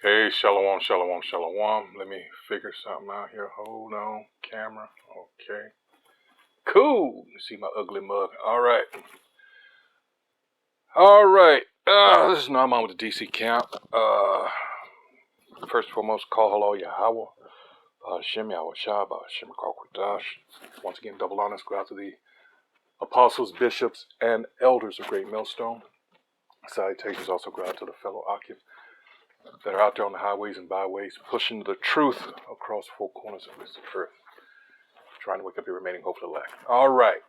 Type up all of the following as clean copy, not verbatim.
Hey, shalom, shalom, shalom. Let me figure something out here. Hold on, camera. Okay. Cool. You see my ugly mug. All right. All right. This is Naaman with the DC camp. First and foremost, call hello Yahweh. Shem Yahweh Shah, Shem Kwadash. Once again, double honors go out to the apostles, bishops, and elders of Great Millstone. Salutations also go out to the fellow Akif that are out there on the highways and byways, pushing the truth across four corners of this earth, trying to wake up your remaining hope for the elect. All right.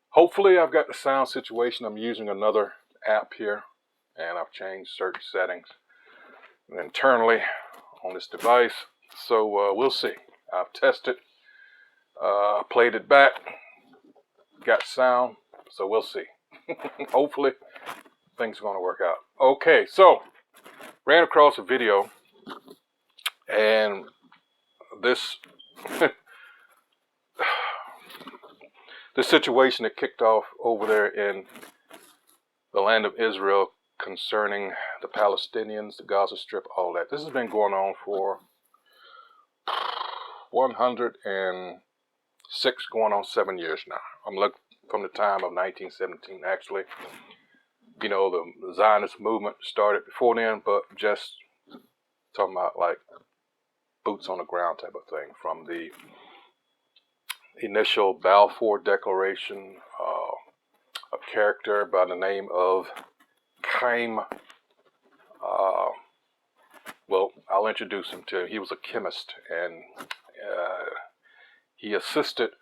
Hopefully I've got the sound situation. I'm using another app here, and I've changed certain settings internally on this device. So we'll see. I've tested, played it back, got sound, so we'll see. Hopefully things are going to work out. Okay, so ran across a video, and this this situation that kicked off over there in the land of Israel concerning the Palestinians, the Gaza Strip, all that. This has been going on for 106, going on 7 years now. I'm looking from the time of 1917, actually. You know, the Zionist movement started before then, but just talking about like boots on the ground type of thing. From the initial Balfour Declaration, a character by the name of Chaim. Well, I'll introduce him to you. He was a chemist, and he assisted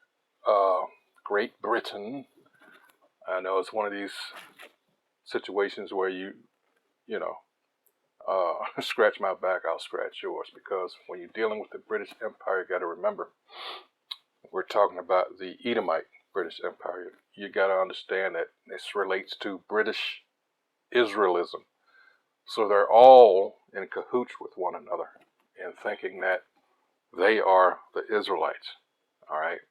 Great Britain. I know it's one of these situations where you scratch my back, I'll scratch yours, because when you're dealing with the British Empire, you got to remember, we're talking about the Edomite British Empire. You got to understand that this relates to British Israelism. So they're all in cahoots with one another in thinking that they are the Israelites. All right,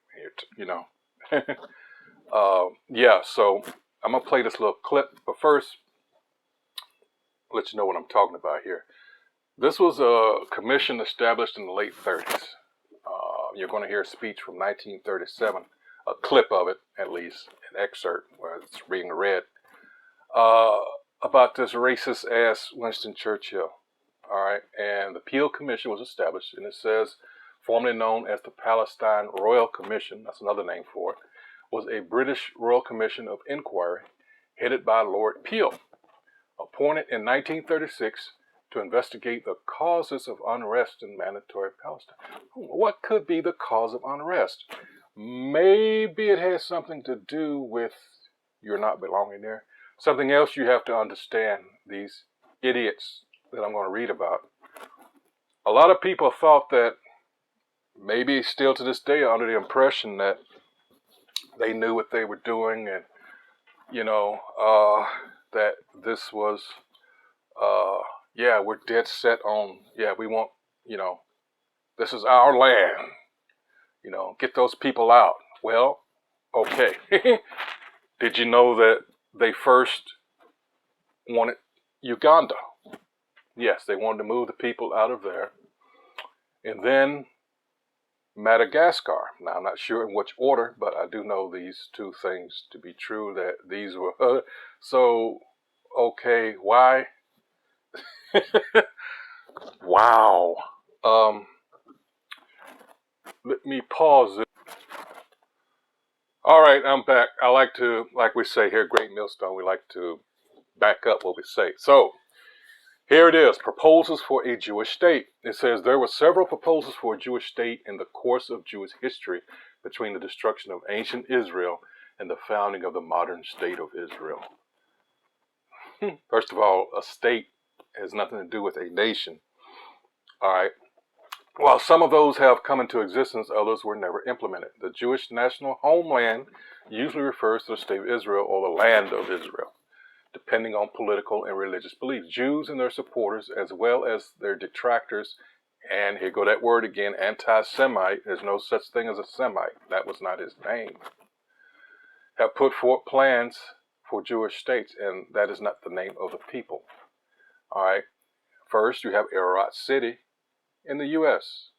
yeah. So I'm gonna play this little clip, but first, let you know what I'm talking about here. This was a commission established in the late 30s. You're going to hear a speech from 1937, a clip of it at least, an excerpt where it's being read, about this racist ass Winston Churchill. All right, and the Peel Commission was established, and it says, formerly known as the Palestine Royal Commission, that's another name for it, was a British Royal Commission of Inquiry headed by Lord Peel, appointed in 1936 to investigate the causes of unrest in mandatory Palestine. What could be the cause of unrest? Maybe it has something to do with you're not belonging there. Something else you have to understand, these idiots that I'm going to read about. A lot of people thought that, maybe still to this day, are under the impression that they knew what they were doing, and that this was we're dead set on, we want, this is our land, get those people out. Well, okay. Did you know that they first wanted Uganda? Yes, they wanted to move the people out of there. And then Madagascar. Now, I'm not sure in which order, but I do know these two things to be true, that these were, so, okay, why? Wow. Let me pause it. All right, I'm back. I like to, like we say here at Great Millstone, we like to back up what we say. So, here it is, proposals for a Jewish state. It says there were several proposals for a Jewish state in the course of Jewish history between the destruction of ancient Israel and the founding of the modern state of Israel. First of all, a state has nothing to do with a nation. All right. While some of those have come into existence, others were never implemented. The Jewish national homeland usually refers to the state of Israel or the land of Israel, depending on political and religious beliefs. Jews and their supporters, as well as their detractors, and here go that word again, anti-Semite, there's no such thing as a Semite, that was not his name, have put forth plans for Jewish states, and that is not the name of the people. All right. First, you have Ararat City in the U.S.,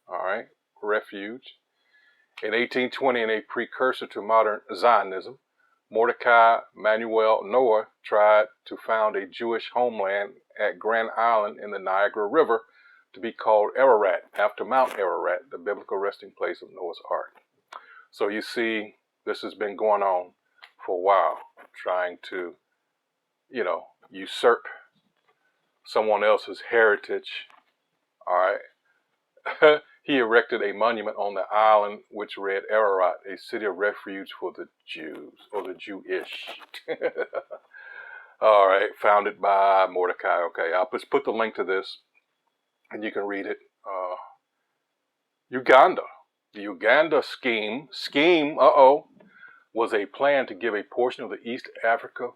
all right, refuge. In 1820, in a precursor to modern Zionism, Mordecai Manuel Noah tried to found a Jewish homeland at Grand Island in the Niagara River to be called Ararat, after Mount Ararat, the biblical resting place of Noah's Ark. So you see, this has been going on for a while, trying to, usurp someone else's heritage, all right? He erected a monument on the island which read Ararat, a city of refuge for the Jews, or the Jewish. All right, founded by Mordecai. Okay, I'll just put the link to this, and you can read it. Uganda. The Uganda scheme, was a plan to give a portion of the East Africa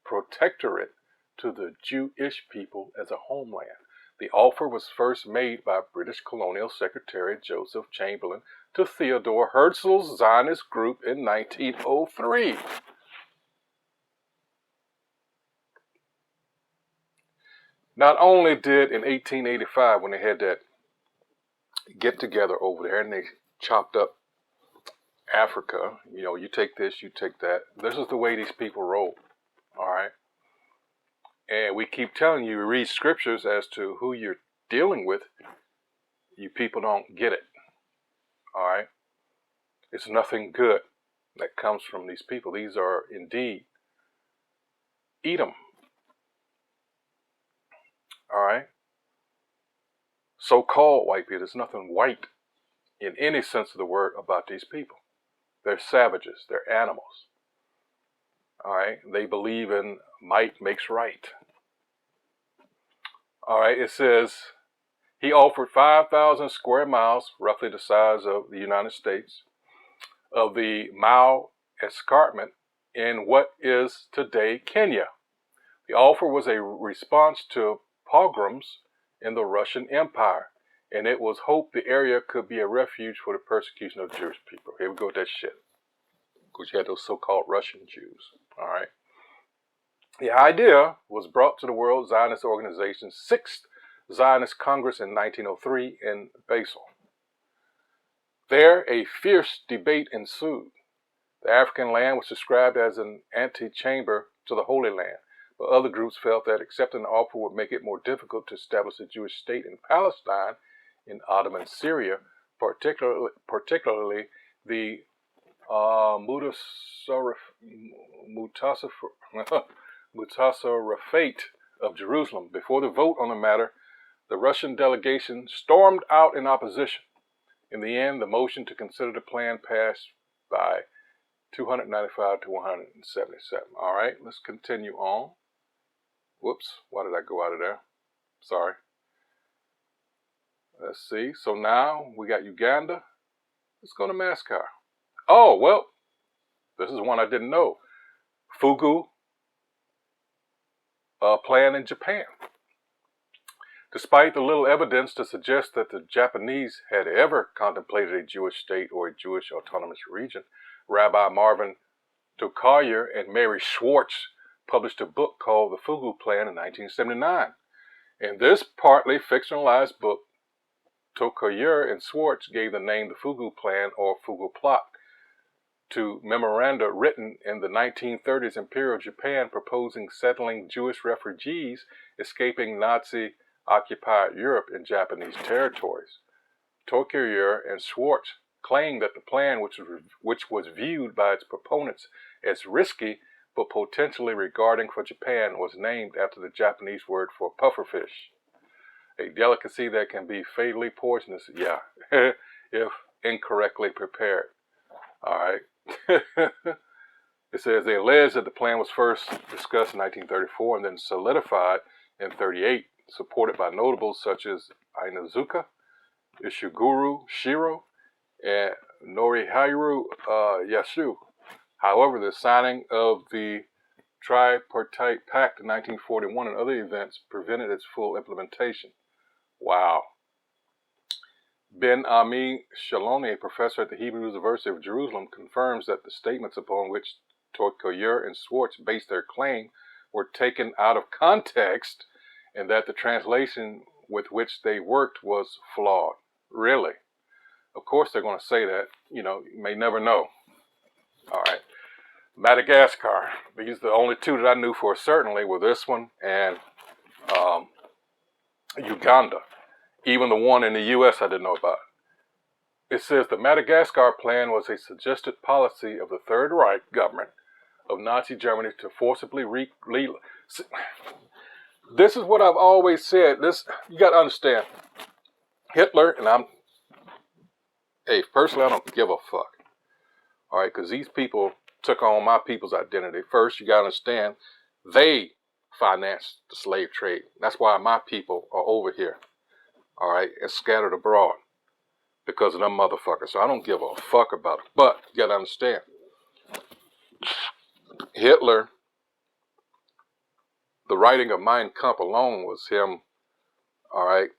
protectorate to the Jewish people as a homeland. The offer was first made by British Colonial Secretary Joseph Chamberlain to Theodore Herzl's Zionist group in 1903. Not only did in 1885, when they had that get together over there and they chopped up Africa, you take this, you take that. This is the way these people roll, all right? And we keep telling you, read scriptures as to who you're dealing with. You people don't get it. All right? It's nothing good that comes from these people. These are indeed Edom. All right? So-called white people. There's nothing white in any sense of the word about these people. They're savages. They're animals. All right? They believe in might makes right. All right, it says he offered 5,000 square miles, roughly the size of the United States, of the Mao Escarpment in what is today Kenya. The offer was a response to pogroms in the Russian Empire, and it was hoped the area could be a refuge for the persecution of Jewish people. Here we go with that shit. Because you had those so-called Russian Jews, all right? The idea was brought to the World Zionist Organization's 6th Zionist Congress in 1903 in Basel. There, a fierce debate ensued. The African land was described as an antechamber to the Holy Land, but other groups felt that accepting the offer would make it more difficult to establish a Jewish state in Palestine, in Ottoman Syria, particularly the Mutasarrifate of Jerusalem. Before the vote on the matter, the Russian delegation stormed out in opposition. In the end, the motion to consider the plan passed by 295 to 177. All right, let's continue on. Whoops, why did I go out of there? Sorry. Let's see. So now we got Uganda. Let's go to Mascar. Oh, well, this is one I didn't know. Fugu plan in Japan. Despite the little evidence to suggest that the Japanese had ever contemplated a Jewish state or a Jewish autonomous region, Rabbi Marvin Tokayer and Mary Schwartz published a book called The Fugu Plan in 1979. In this partly fictionalized book, Tokayer and Schwartz gave the name the Fugu Plan or Fugu Plot to memoranda written in the 1930s Imperial Japan proposing settling Jewish refugees escaping Nazi-occupied Europe in Japanese territories. Tokayer and Schwartz claimed that the plan, which was viewed by its proponents as risky but potentially regarding for Japan, was named after the Japanese word for pufferfish, a delicacy that can be fatally poisonous, if incorrectly prepared. All right. It says they allege that the plan was first discussed in 1934 and then solidified in 1938, supported by notables such as Inuzuka, Ishiguro Shiro, and Norihiro Yasu. However, the signing of the Tripartite Pact in 1941 and other events prevented its full implementation. Wow. Ben Ami Shaloni, a professor at the Hebrew University of Jerusalem, confirms that the statements upon which Tokayer and Schwartz based their claim were taken out of context and that the translation with which they worked was flawed. Really? Of course they're going to say that. You know, you may never know. All right. Madagascar. These are the only two that I knew for certainly were this one and Uganda. Even the one in the U.S. I didn't know about. It says the Madagascar plan was a suggested policy of the Third Reich government of Nazi Germany to forcibly This is what I've always said. This, you got to understand. Hitler, and personally, I don't give a fuck. All right, because these people took on my people's identity. First, you got to understand, they financed the slave trade. That's why my people are over here, all right, and scattered abroad because of them motherfuckers. So I don't give a fuck about it. But you got to understand, Hitler, the writing of Mein Kampf alone was him, all right,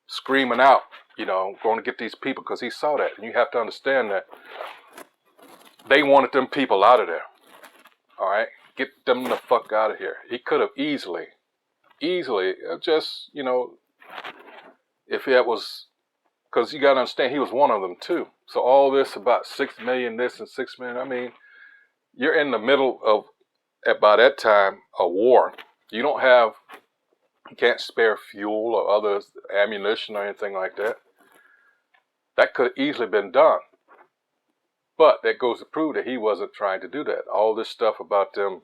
screaming out, you know, going to get these people because he saw that. And you have to understand that they wanted them people out of there, all right? Get them the fuck out of here. He could have easily, just, you know, if that was, because you got to understand, he was one of them too. So all this about 6 million this and 6 million, I mean, you're in the middle of, by that time, a war. You can't spare fuel or other ammunition or anything like that. That could have easily been done. But that goes to prove that he wasn't trying to do that. All this stuff about them,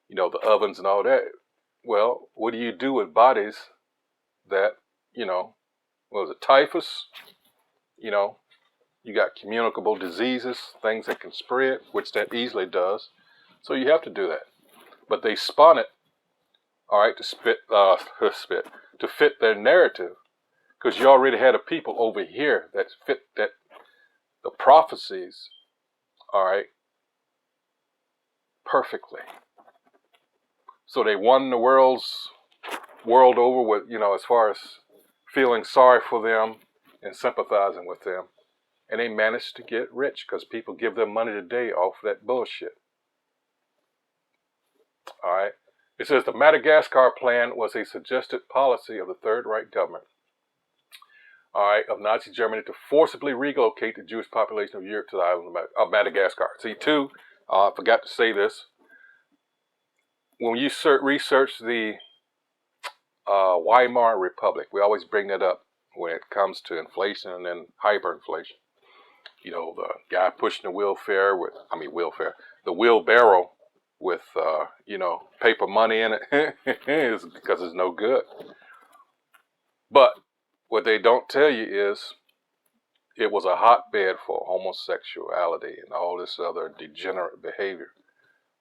you know, the ovens and all that. Well, what do you do with bodies that, you know, what was it, typhus? You know, you got communicable diseases, things that can spread, which that easily does. So you have to do that. But they spun it, all right, to fit their narrative, because you already had a people over here that fit that the prophecies, all right, perfectly. So they won the world over with, you know, as far as feeling sorry for them and sympathizing with them. And they managed to get rich because people give them money today off that bullshit. All right. It says the Madagascar plan was a suggested policy of the Third Reich government, all right, of Nazi Germany to forcibly relocate the Jewish population of Europe to the island of Madagascar. See, too, I forgot to say this. When you research the Weimar Republic, we always bring that up when it comes to inflation and then hyperinflation. You know, the guy pushing the the wheelbarrow with, you know, paper money in it is because it's no good. But what they don't tell you is it was a hotbed for homosexuality and all this other degenerate behavior.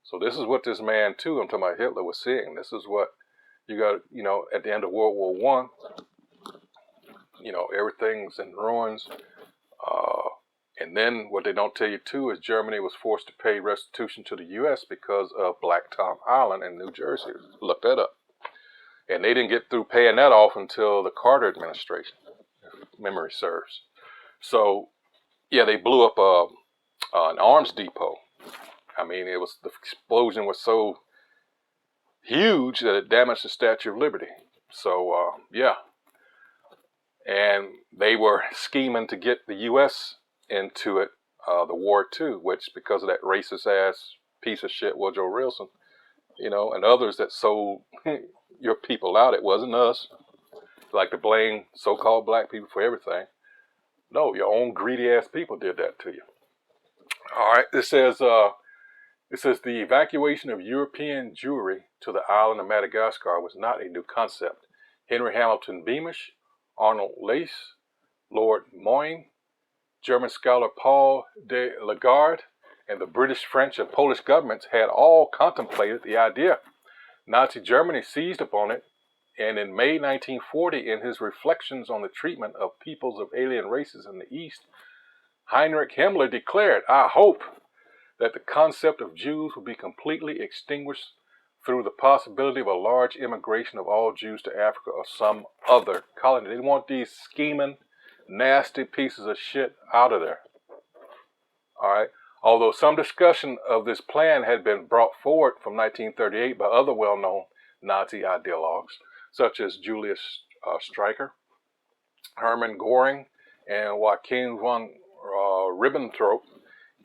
So this is what this man, too, I'm talking about Hitler, was seeing. This is what you got, you know, at the end of World War I, you know, everything's in ruins. And then what they don't tell you, too, is Germany was forced to pay restitution to the U.S. because of Black Tom Island in New Jersey. Look that up. And they didn't get through paying that off until the Carter administration, if memory serves. So, yeah, they blew up an arms depot. I mean, the explosion was so huge that it damaged the Statue of Liberty. So, yeah. And they were scheming to get the U.S. into it, the war too, which because of that racist ass piece of shit Woodrow Wilson, you know, and others that sold your people out. It wasn't us. Like to blame so-called black people for everything. No, your own greedy ass people did that to you. All right, it says the evacuation of European Jewry to the island of Madagascar was not a new concept. Henry Hamilton Beamish, Arnold Lace, Lord Moyne, German scholar Paul de Lagarde, and the British, French, and Polish governments had all contemplated the idea. Nazi Germany seized upon it, and in May 1940, in his reflections on the treatment of peoples of alien races in the East, Heinrich Himmler declared, "I hope that the concept of Jews will be completely extinguished through the possibility of a large immigration of all Jews to Africa or some other colony." They want these scheming, nasty pieces of shit out of there. All right. Although some discussion of this plan had been brought forward from 1938 by other well-known Nazi ideologues, such as Julius Streicher, Hermann Göring, and Joachim von Ribbentrop.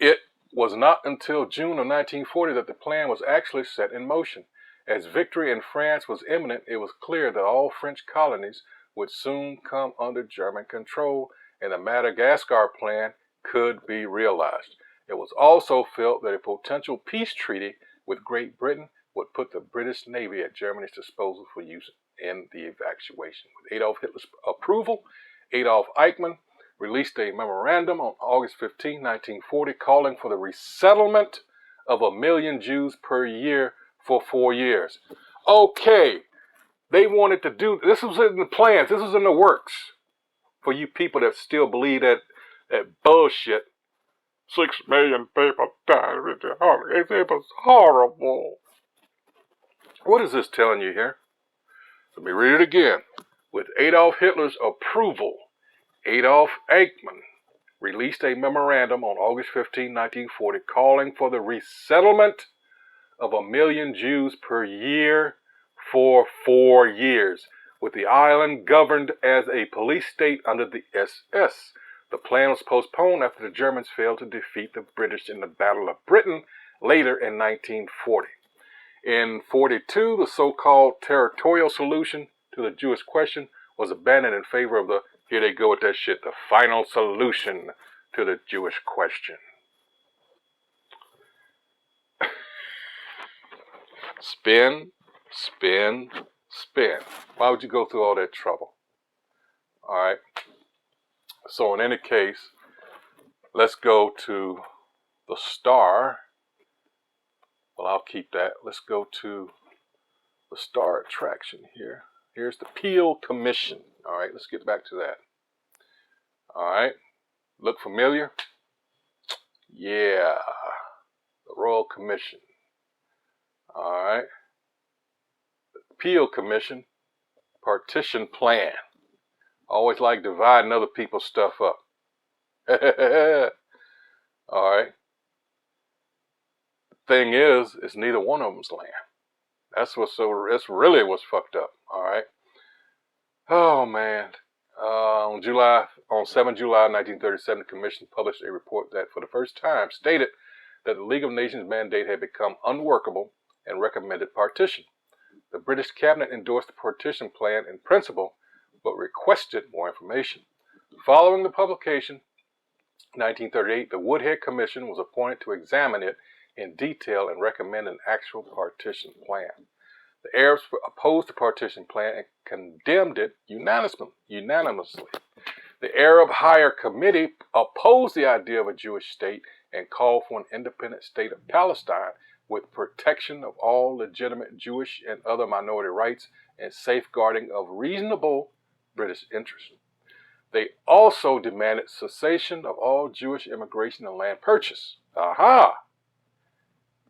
It was not until June of 1940 that the plan was actually set in motion. As victory in France was imminent, it was clear that all French colonies would soon come under German control, and the Madagascar plan could be realized. It was also felt that a potential peace treaty with Great Britain would put the British Navy at Germany's disposal for use in the evacuation. With Adolf Hitler's approval, Adolf Eichmann released a memorandum on August 15, 1940, calling for the resettlement of 1 million Jews per year for 4 years. Okay, they wanted to do, this was in the plans, this was in the works. For you people that still believe that bullshit, 6 million people died, it was horrible. What is this telling you here? Let me read it again. With Adolf Hitler's approval, Adolf Eichmann released a memorandum on August 15, 1940, calling for the resettlement of 1 million Jews per year for 4 years, with the island governed as a police state under the SS. The plan was postponed after the Germans failed to defeat the British in the Battle of Britain later in 1940. In 1942, the so-called territorial solution to the Jewish question was abandoned in favor of the, here they go with that shit, the final solution to the Jewish question. Spin, spin, spin. Why would you go through all that trouble? All right. So in any case, let's go to the star. Well, I'll keep that. Let's go to the star attraction here. Here's the Peel Commission. All right, let's get back to that. All right. Look familiar? Yeah. The Royal Commission. All right. The Peel Commission, partition plan. Always like dividing other people's stuff up. All right. Thing is, it's neither one of them's land. That's really what's fucked up. All right. Oh man. On 7 July 1937, the Commission published a report that, for the first time, stated that the League of Nations mandate had become unworkable and recommended partition. The British cabinet endorsed the partition plan in principle, but requested more information. Following the publication, 1938, the Woodhead Commission was appointed to examine it in detail and recommend an actual partition plan. The Arabs opposed the partition plan and condemned it unanimously. The Arab Higher Committee opposed the idea of a Jewish state and called for an independent state of Palestine with protection of all legitimate Jewish and other minority rights and safeguarding of reasonable British interests. They also demanded cessation of all Jewish immigration and land purchase. Aha!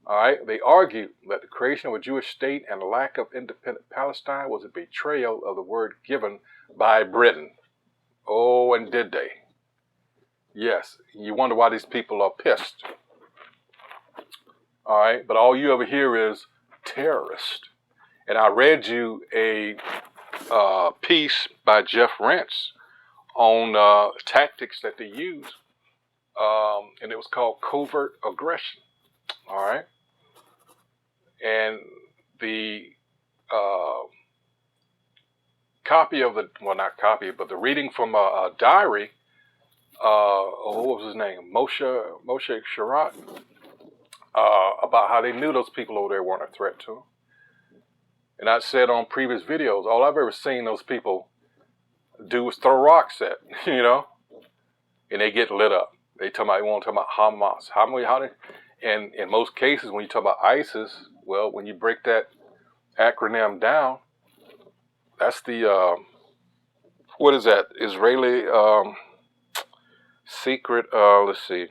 All right, they argued that the creation of a Jewish state and the lack of independent Palestine was a betrayal of the word given by Britain. Oh, and did they? Yes, you wonder why these people are pissed. All right, but all you ever hear is terrorist. And I read you a piece by Jeff Rentz on tactics that they use, and it was called covert aggression. All right, and the the reading from a diary. What was his name? Moshe Sharat. About how they knew those people over there weren't a threat to them. And I said on previous videos, all I've ever seen those people do is throw rocks at, and they get lit up. They want to talk about Hamas. And in most cases, when you talk about ISIS, well, when you break that acronym down, that's the, what is that? Israeli secret, let's see.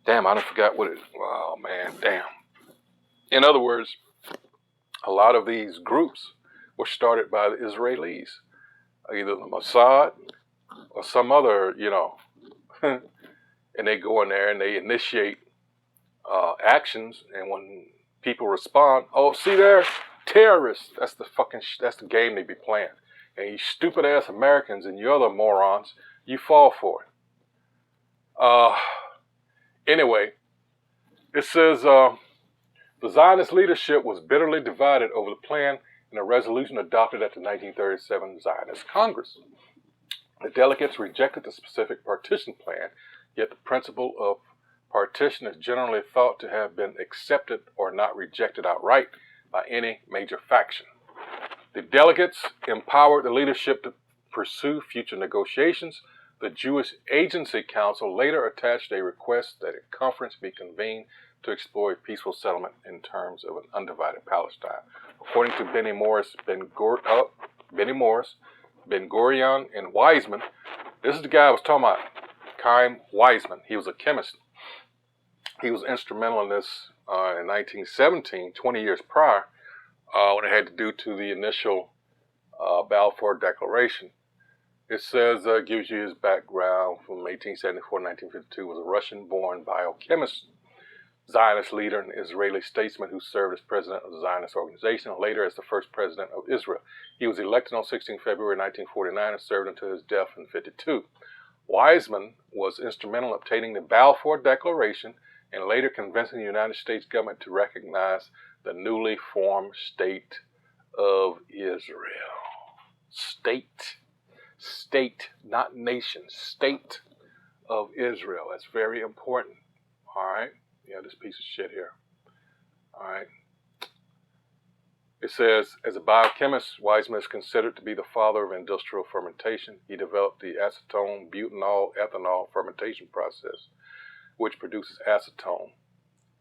Damn, I forgot what it is. Oh, man, damn. In other words, a lot of these groups were started by the Israelis, either the Mossad or some other, and they go in there and they initiate actions, and when people respond, oh, see there, terrorists. That's the game they be playing. And you stupid ass Americans and you other morons, you fall for it. Anyway, it says the Zionist leadership was bitterly divided over the plan in a resolution adopted at the 1937 Zionist Congress. The delegates rejected the specific partition plan, yet the principle of partition is generally thought to have been accepted or not rejected outright by any major faction. The delegates empowered the leadership to pursue future negotiations. The Jewish Agency Council later attached a request that a conference be convened to explore a peaceful settlement in terms of an undivided Palestine. According to Benny Morris, Ben Gurion, and Weizmann, this is the guy I was talking about, Chaim Weizmann. He was a chemist. He was instrumental in this in 1917, 20 years prior, when it had to do to the initial Balfour Declaration. It says, gives you his background from 1874 to 1952, was a Russian-born biochemist, Zionist leader, and Israeli statesman who served as president of the Zionist organization and later as the first president of Israel. He was elected on 16 February 1949 and served until his death in 1952. Weizmann was instrumental in obtaining the Balfour Declaration and later convincing the United States government to recognize the newly formed state of Israel. State, not nation, state of Israel. That's very important. All right. Yeah, this piece of shit here. All right. It says, as a biochemist, Weizmann is considered to be the father of industrial fermentation. He developed the acetone, butanol, ethanol fermentation process, which produces acetone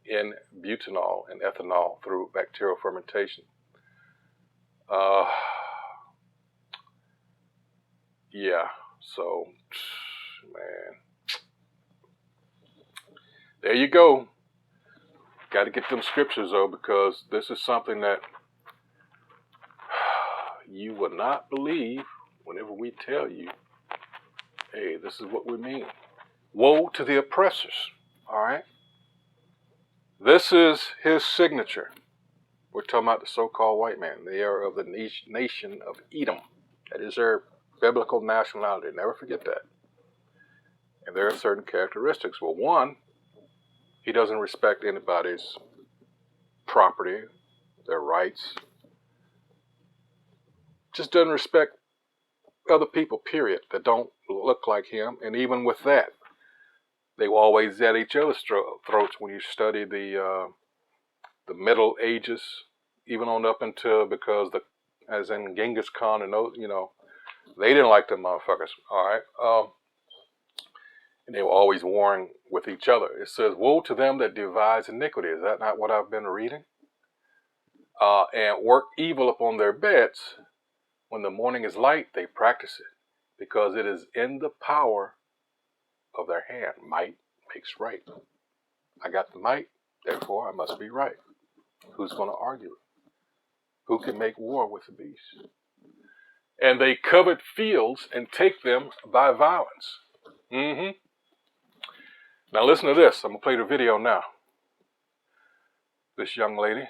in butanol and ethanol through bacterial fermentation. Yeah, so, man, there you go. Got to get them scriptures, though, because this is something that you will not believe whenever we tell you, hey, this is what we mean. Woe to the oppressors, all right? This is his signature. We're talking about the so-called white man. They are of the nation of Edom. That is their biblical nationality. Never forget that. And there are certain characteristics. Well, one, he doesn't respect anybody's property, their rights. Just doesn't respect other people, period, that don't look like him. And even with that, they were always at each other's throats when you study the Middle Ages, even on up until, because as in Genghis Khan and those, they didn't like them motherfuckers, all right? And they were always warring with each other. It says, woe to them that devise iniquity. Is that not what I've been reading? And work evil upon their beds. When the morning is light, they practice it, because it is in the power of their hand. Might makes right. I got the might, therefore I must be right. Who's going to argue it? Who can make war with the beast? And they covet fields and take them by violence. Now listen to this. I'm going to play the video now. This young lady.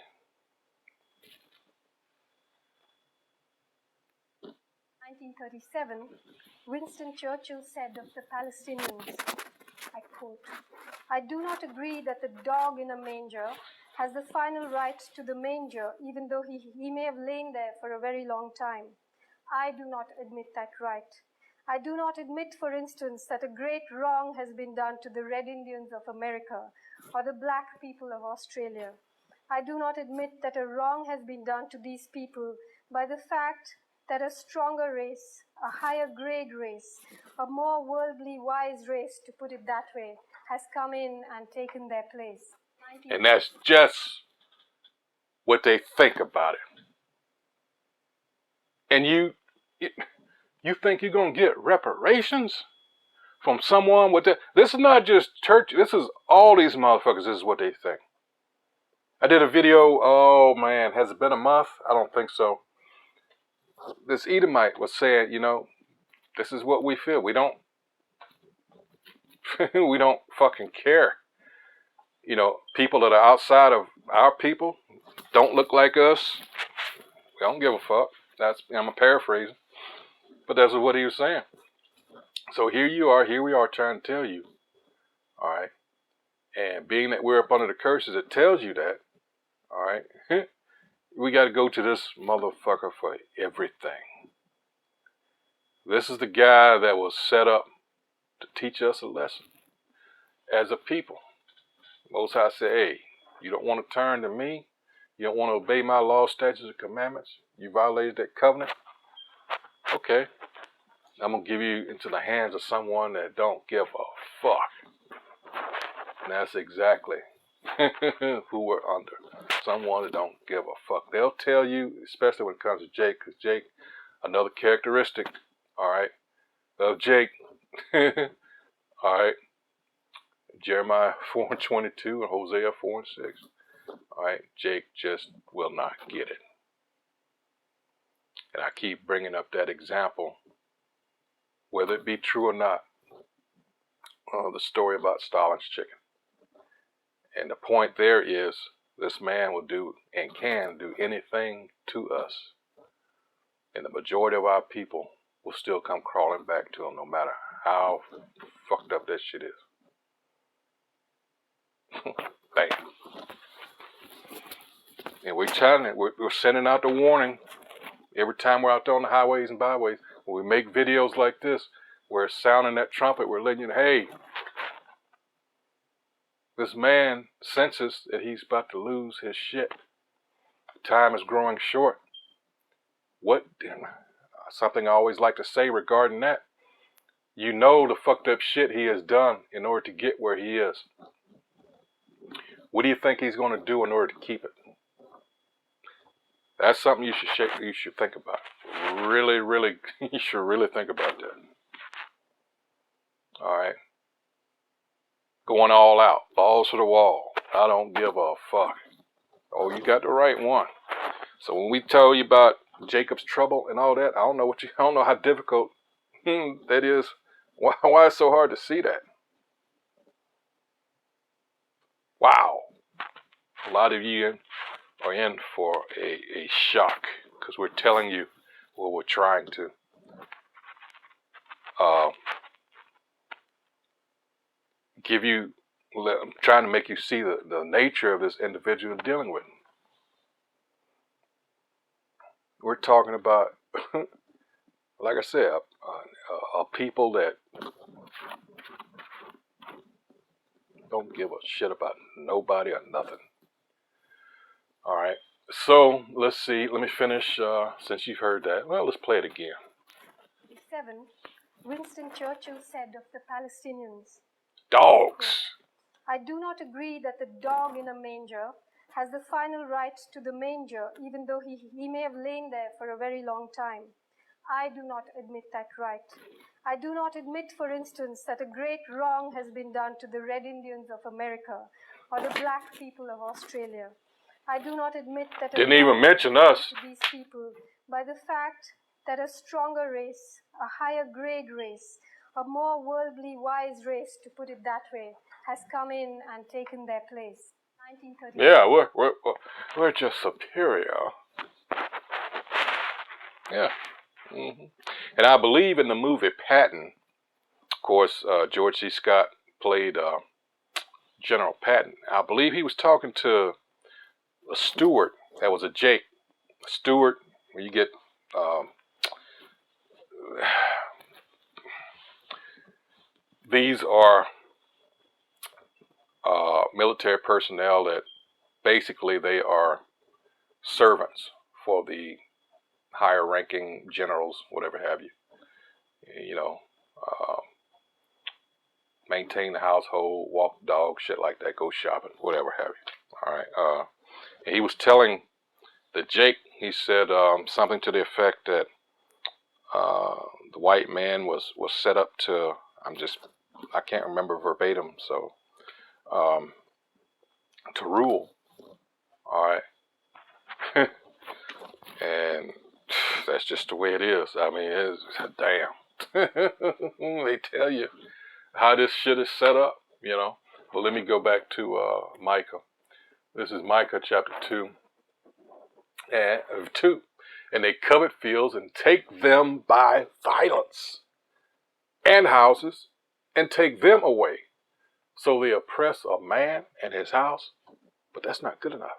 1937, Winston Churchill said of the Palestinians, I quote, "I do not agree that the dog in a manger has the final right to the manger, even though he may have lain there for a very long time. I do not admit that right. I do not admit, for instance, that a great wrong has been done to the Red Indians of America or the black people of Australia. I do not admit that a wrong has been done to these people by the fact that a stronger race, a higher grade race, a more worldly wise race, to put it that way, has come in and taken their place." And that's just what they think about it. And you think you're going to get reparations from someone with that? This is not just church. This is all these motherfuckers. This is what they think. I did a video, oh man, has it been a month? I don't think so. This Edomite was saying, this is what we feel. We don't, we don't fucking care. People that are outside of our people don't look like us. Don't give a fuck. I'm paraphrasing, but that's what he was saying. So here we are trying to tell you, all right, and being that we're up under the curses, it tells you that, all right, we got to go to this motherfucker for everything. This is the guy that was set up to teach us a lesson as a people. Most High said, hey, you don't want to turn to me, you don't want to obey my laws, statutes, and commandments, you violated that covenant, okay, I'm going to give you into the hands of someone that don't give a fuck. And that's exactly who we're under. Someone that don't give a fuck. They'll tell you, especially when it comes to Jake, because Jake, another characteristic, all right, of Jake, all right, Jeremiah 4:22 and Hosea 4:6. All right, Jake just will not get it. And I keep bringing up that example, whether it be true or not, the story about Stalin's chicken. And the point there is, this man will do and can do anything to us. And the majority of our people will still come crawling back to him no matter how fucked up that shit is. Bam. And we're sending out the warning every time we're out there on the highways and byways. When we make videos like this, we're sounding that trumpet, we're letting you know, hey, this man senses that he's about to lose his shit. Time is growing short. Something I always like to say regarding that, you know the fucked up shit he has done in order to get where he is. What do you think he's going to do in order to keep it? That's something you should think about. Really, really, you should really think about that. All right. Going all out, balls to the wall. I don't give a fuck. Oh, you got the right one. So when we tell you about Jacob's trouble and all that, I don't know how difficult that is. Why it's so hard to see that? Wow. A lot of you are in for a shock because we're telling you what we're trying to. I'm trying to make you see the nature of this individual dealing with. We're talking about, like I said, a people that don't give a shit about nobody or nothing. All right, so let's see. Let me finish, since you've heard that. Well, let's play it again. 7. Winston Churchill said of the Palestinians, dogs. I do not agree that the dog in a manger has the final right to the manger, even though he may have lain there for a very long time. I do not admit that right. I do not admit, for instance, that a great wrong has been done to the Red Indians of America or the black people of Australia. I do not admit that didn't even mention us to these people by the fact that a stronger race, a higher grade race, a more worldly wise race, to put it that way, has come in and taken their place. 1930. Yeah, we're just superior. Yeah. Mm-hmm. And I believe in the movie Patton, of course, George C. Scott played General Patton. I believe he was talking to a steward that was a Jake. A steward, where you get these are military personnel that basically they are servants for the higher ranking generals, whatever have you. You know, maintain the household, walk the dog, shit like that, go shopping, whatever have you. All right. And he was telling the Jake, he said something to the effect that the white man was set up to, I can't remember verbatim, so to rule. All right. And that's just the way it is. I mean, it's damn. They tell you how this shit is set up, you know. But let me go back to Micah. This is Micah chapter 2. And 2. and they covet fields and take them by violence, and houses, and take them away. So they oppress a man and his house, but that's not good enough.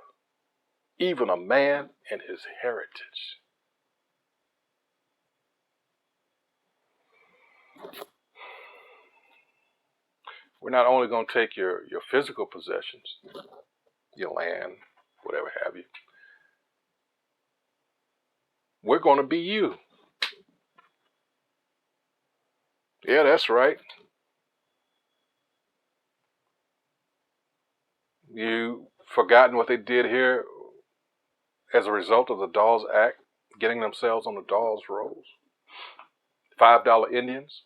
Even a man and his heritage. We're not only going to take your physical possessions, your land, whatever have you. We're going to be you. Yeah, that's right. You forgotten what they did here as a result of the Dawes Act, getting themselves on the Dawes rolls? $5 Indians.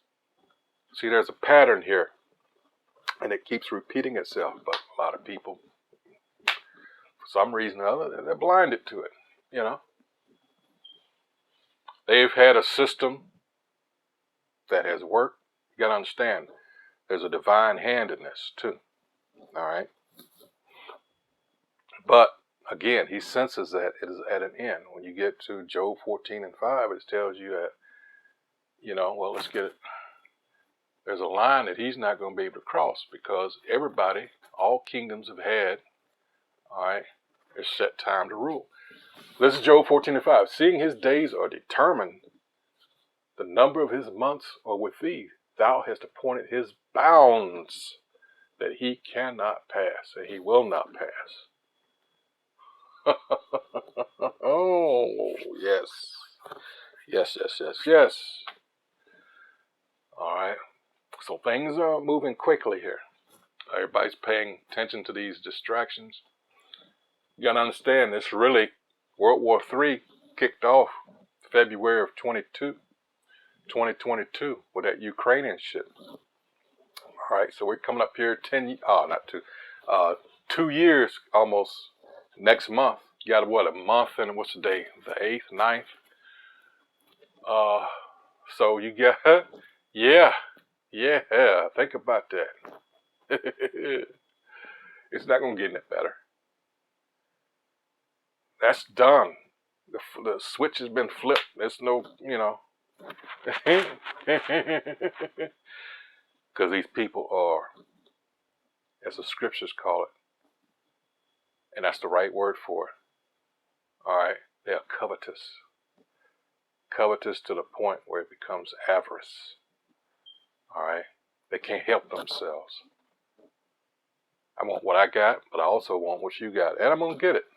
See, there's a pattern here, and it keeps repeating itself, but a lot of people, for some reason or other, they're blinded to it, you know. They've had a system that has worked. You got to understand, there's a divine hand in this, too. All right? But, again, he senses that it is at an end. When you get to Job 14 and 5, it tells you that, you know, well, let's get it. There's a line that he's not going to be able to cross because everybody, all kingdoms have had, all right, a set time to rule. This is Job 14 and 5. Seeing his days are determined, the number of his months are with thee. Thou hast appointed his bounds that he cannot pass, and he will not pass. Oh, yes. Yes, yes, yes, yes. All right. So things are moving quickly here. Everybody's paying attention to these distractions. You got to understand, this really, World War III kicked off February of 2022 with that Ukrainian shit. All right, so we're coming up here 2 years almost next month. You got what, a month and what's the day? The 8th, 9th? So you got, yeah, think about that. It's not going to get any better. That's done. The switch has been flipped. There's no, you know. Because these people are, as the scriptures call it, and that's the right word for it. All right, they are covetous. Covetous to the point where it becomes avarice. All right, they can't help themselves. I want what I got, but I also want what you got, and I'm going to get it.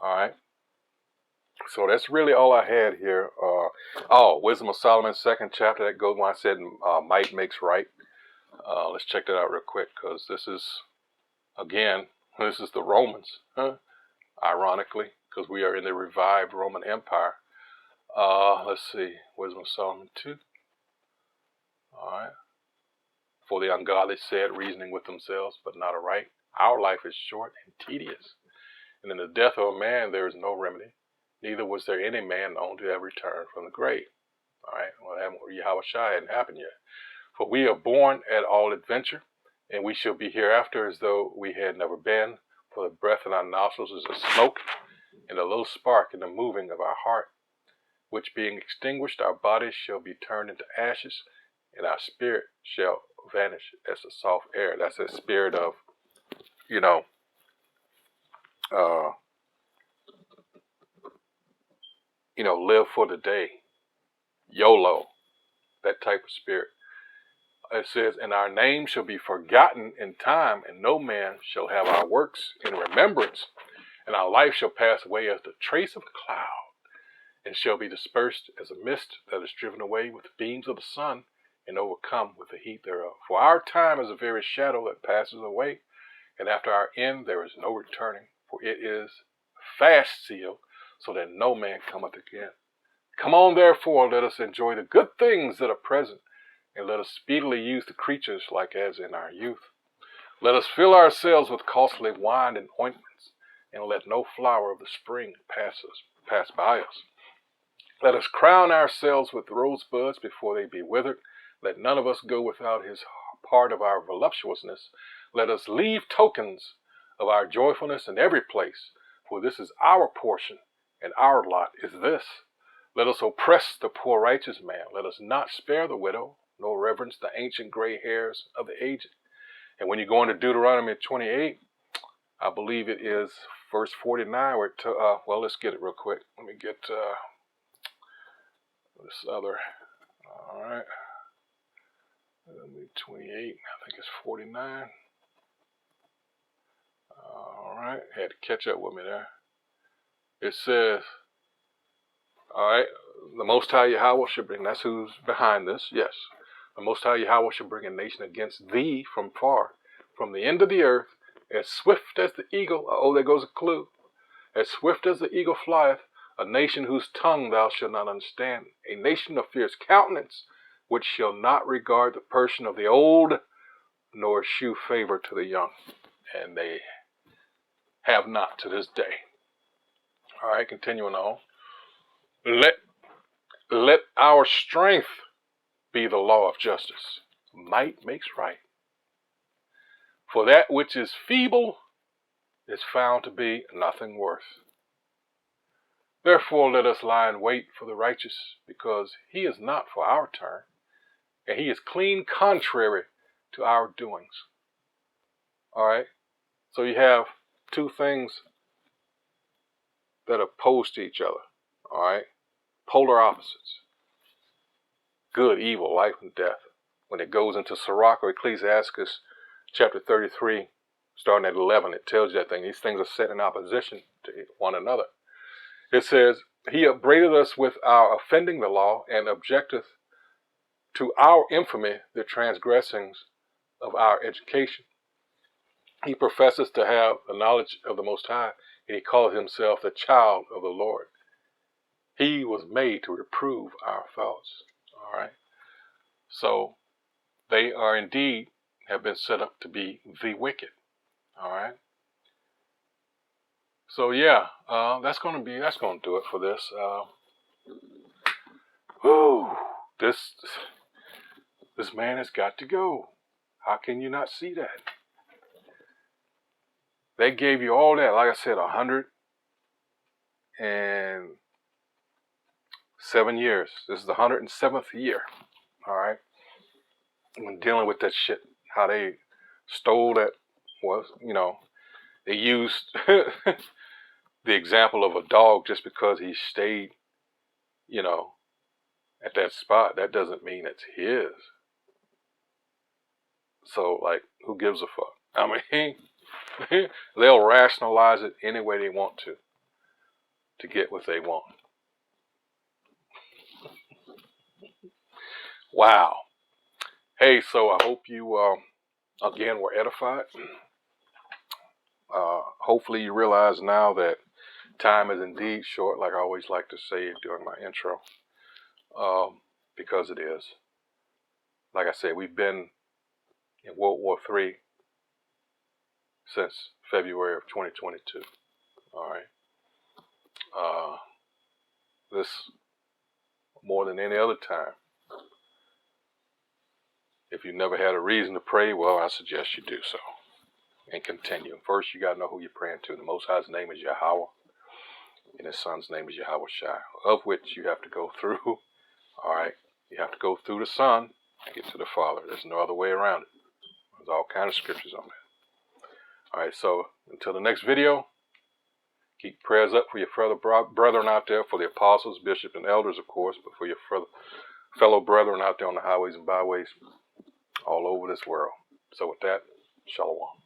All right. So that's really all I had here. Wisdom of Solomon, 2nd chapter. That goes when I said might makes right. Let's check that out real quick, because this is, again, this is the Romans, ironically, because we are in the revived Roman Empire. Let's see, Wisdom of Solomon 2. All right. For the ungodly said, reasoning with themselves, but not aright. Our life is short and tedious, and in the death of a man there is no remedy. Neither was there any man known to have returned from the grave. All right, well, Yahushua hadn't happened yet. For we are born at all adventure, and we shall be hereafter as though we had never been. For the breath in our nostrils is a smoke, and a little spark in the moving of our heart, which being extinguished, our bodies shall be turned into ashes, and our spirit shall vanish as the soft air. That's the spirit of, you know, live for the day, YOLO, that type of spirit. It says, and our name shall be forgotten in time, and no man shall have our works in remembrance, and our life shall pass away as the trace of a cloud, and shall be dispersed as a mist that is driven away with the beams of the sun, and overcome with the heat thereof. For our time is a very shadow that passes away, and after our end there is no returning, for it is fast sealed, so that no man cometh again. Come on, therefore, let us enjoy the good things that are present, and let us speedily use the creatures like as in our youth. Let us fill ourselves with costly wine and ointments, and let no flower of the spring pass by us. Let us crown ourselves with rosebuds before they be withered. Let none of us go without his part of our voluptuousness. Let us leave tokens of our joyfulness in every place, For this is our portion, and our lot is this. Let us oppress the poor righteous man. Let us not spare the widow, nor reverence the ancient gray hairs of the aged. And when you go into Deuteronomy 28, I believe it is verse 49, where well, let's get it real quick. Let me get this other. All right. 28, I think it's 49. All right, had to catch up with me there. It says, all right, the Most High Yahweh should bring, that's who's behind this, yes. The Most High Yahweh shall bring a nation against thee from far, from the end of the earth, as swift as the eagle. Oh, there goes a clue. As swift as the eagle flieth, a nation whose tongue thou shalt not understand, a nation of fierce countenance, which shall not regard the person of the old, nor shew favor to the young. And they have not to this day. All right, continuing on. Let our strength be the law of justice. Might makes right. For that which is feeble is found to be nothing worth. Therefore let us lie in wait for the righteous, because he is not for our turn, and he is clean contrary to our doings. All right, so you have two things that are opposed to each other. All right, polar opposites. Good, evil, life, and death. When it goes into Sirach or Ecclesiastes chapter 33, starting at 11, it tells you that thing. These things are set in opposition to one another. It says, he upbraided us with our offending the law, and objecteth to our infamy the transgressings of our education. He professes to have the knowledge of the Most High, and he calls himself the child of the Lord. He was made to reprove our thoughts. All right. So they are indeed have been set up to be the wicked. All right. So yeah, that's gonna do it for this. This man has got to go. How can you not see that? They gave you all that, like I said, 107 years. This is the 107th year. All right. When dealing with that shit, how they stole that was, they used the example of a dog just because he stayed, at that spot. That doesn't mean it's his. So, like, who gives a fuck? I mean, they'll rationalize it any way they want to get what they want. Wow. Hey, so I hope you, again, were edified. Hopefully you realize now that time is indeed short, like I always like to say during my intro, because it is. Like I said, we've been in World War III since February of 2022. All right. This, more than any other time, if you never had a reason to pray, well, I suggest you do so and continue. First, you got to know who you're praying to. The Most High's name is Yahweh, and his son's name is Yahweh Shai, of which you have to go through. All right. You have to go through the Son and get to the Father. There's no other way around it. There's all kinds of scriptures on that. All right. So until the next video, keep prayers up for your brethren out there, for the apostles, bishops, and elders, of course, but for your fellow brethren out there on the highways and byways all over this world. So with that, shalom.